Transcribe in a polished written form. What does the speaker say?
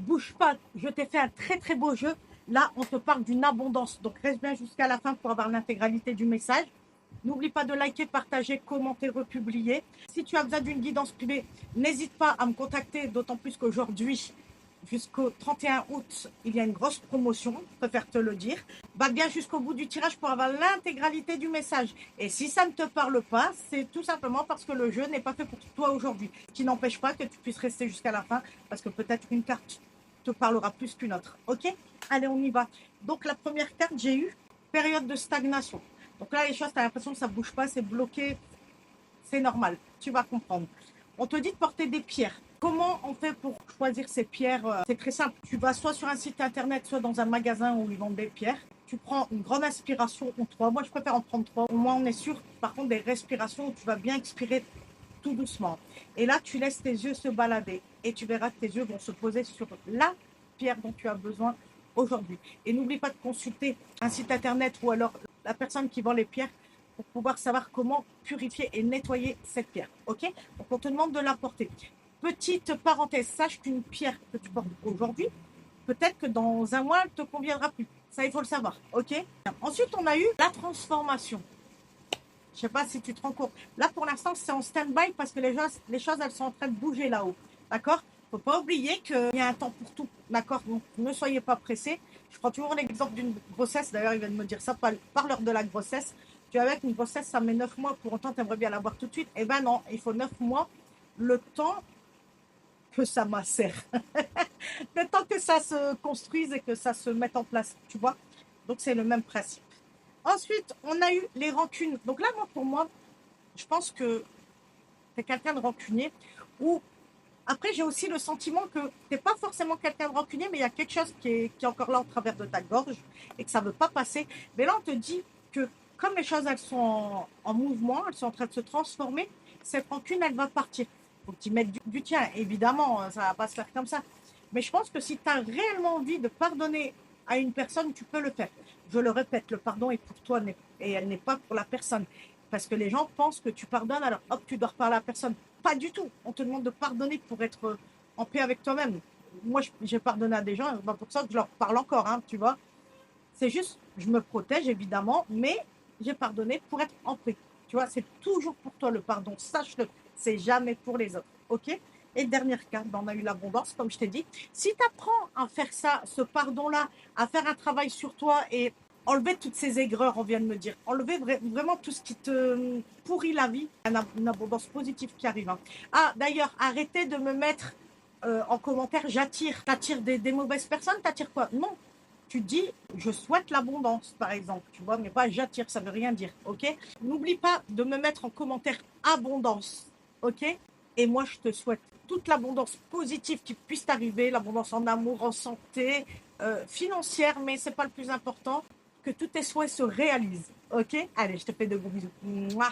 Bouge pas, je t'ai fait un très très beau jeu. Là, on te parle d'une abondance. Donc, reste bien jusqu'à la fin pour avoir l'intégralité du message. N'oublie pas de liker, partager, commenter, republier. Si tu as besoin d'une guidance privée, n'hésite pas à me contacter, d'autant plus qu'aujourd'hui, jusqu'au 31 août, il y a une grosse promotion, je préfère te le dire. Va bien jusqu'au bout du tirage pour avoir l'intégralité du message. Et si ça ne te parle pas, c'est tout simplement parce que le jeu n'est pas fait pour toi aujourd'hui. Ce qui n'empêche pas que tu puisses rester jusqu'à la fin, parce que peut-être une carte te parlera plus qu'une autre. Ok? Allez, on y va. Donc la première carte, j'ai eu période de stagnation. Donc là, les choses, tu as l'impression que ça ne bouge pas, c'est bloqué, c'est normal, tu vas comprendre. On te dit de porter des pierres. Comment on fait pour choisir ces pierres? C'est très simple. Tu vas soit sur un site internet, soit dans un magasin où ils vendent des pierres. Tu prends une grande inspiration ou trois. Moi, je préfère en prendre trois. Au moins, on est sûr. Par contre, des respirations où tu vas bien expirer tout doucement. Et là, tu laisses tes yeux se balader et tu verras que tes yeux vont se poser sur la pierre dont tu as besoin aujourd'hui. Et n'oublie pas de consulter un site internet ou alors la personne qui vend les pierres pour pouvoir savoir comment purifier et nettoyer cette pierre. Ok? Donc, on te demande de la porter. Petite parenthèse, sache qu'une pierre que tu portes aujourd'hui, peut-être que dans un mois, elle ne te conviendra plus. Ça, il faut le savoir. Ok? Ensuite, on a eu la transformation. Je ne sais pas si tu te rends compte. Là, pour l'instant, c'est en stand-by parce que les choses, elles sont en train de bouger là-haut. D'accord? Il ne faut pas oublier qu'il y a un temps pour tout. D'accord? Donc, ne soyez pas pressés. Je prends toujours l'exemple d'une grossesse. D'ailleurs, il vient de me dire ça par l'heure de la grossesse. Tu vois, avec une grossesse, ça met 9 mois. Pour autant, tu aimerais bien l'avoir tout de suite. Eh ben non, il faut 9 mois. Le temps que ça macère. Le temps que ça se construise et que ça se mette en place. Tu vois? Donc, c'est le même principe. Ensuite, on a eu les rancunes. Donc là, pour moi, je pense que tu es quelqu'un de rancunier. Ou après, j'ai aussi le sentiment que tu n'es pas forcément quelqu'un de rancunier, mais il y a quelque chose qui est encore là au travers de ta gorge et que ça ne veut pas passer. Mais là, on te dit que comme les choses, elles sont en mouvement, elles sont en train de se transformer, cette rancune, elle va partir. Il faut que tu mettes du tien. Évidemment, ça ne va pas se faire comme ça. Mais je pense que si tu as réellement envie de pardonner à une personne, tu peux le faire. Je le répète, le pardon est pour toi et elle n'est pas pour la personne. Parce que les gens pensent que tu pardonnes, alors hop, tu dois reparler à la personne. Pas du tout. On te demande de pardonner pour être en paix avec toi-même. Moi, j'ai pardonné à des gens, c'est pas pour ça que je leur parle encore, hein, tu vois. C'est juste, je me protège évidemment, mais j'ai pardonné pour être en paix. Tu vois, c'est toujours pour toi le pardon, sache-le. C'est jamais pour les autres, ok? Et dernière carte, on a eu l'abondance, comme je t'ai dit. Si tu apprends à faire ça, ce pardon-là, à faire un travail sur toi et enlever toutes ces aigreurs, on vient de me dire, enlever vraiment tout ce qui te pourrit la vie, une abondance positive qui arrive. Hein. Ah, d'ailleurs, arrêtez de me mettre en commentaire, j'attire. T'attires des mauvaises personnes, t'attires quoi? Non, tu dis je souhaite l'abondance, par exemple, tu vois, mais pas j'attire, ça veut rien dire, ok? N'oublie pas de me mettre en commentaire abondance, ok? Et moi, je te souhaite toute l'abondance positive qui puisse t'arriver, l'abondance en amour, en santé, financière, mais c'est pas le plus important, que tous tes souhaits se réalisent, ok? Allez, je te fais de gros bisous. Mouah.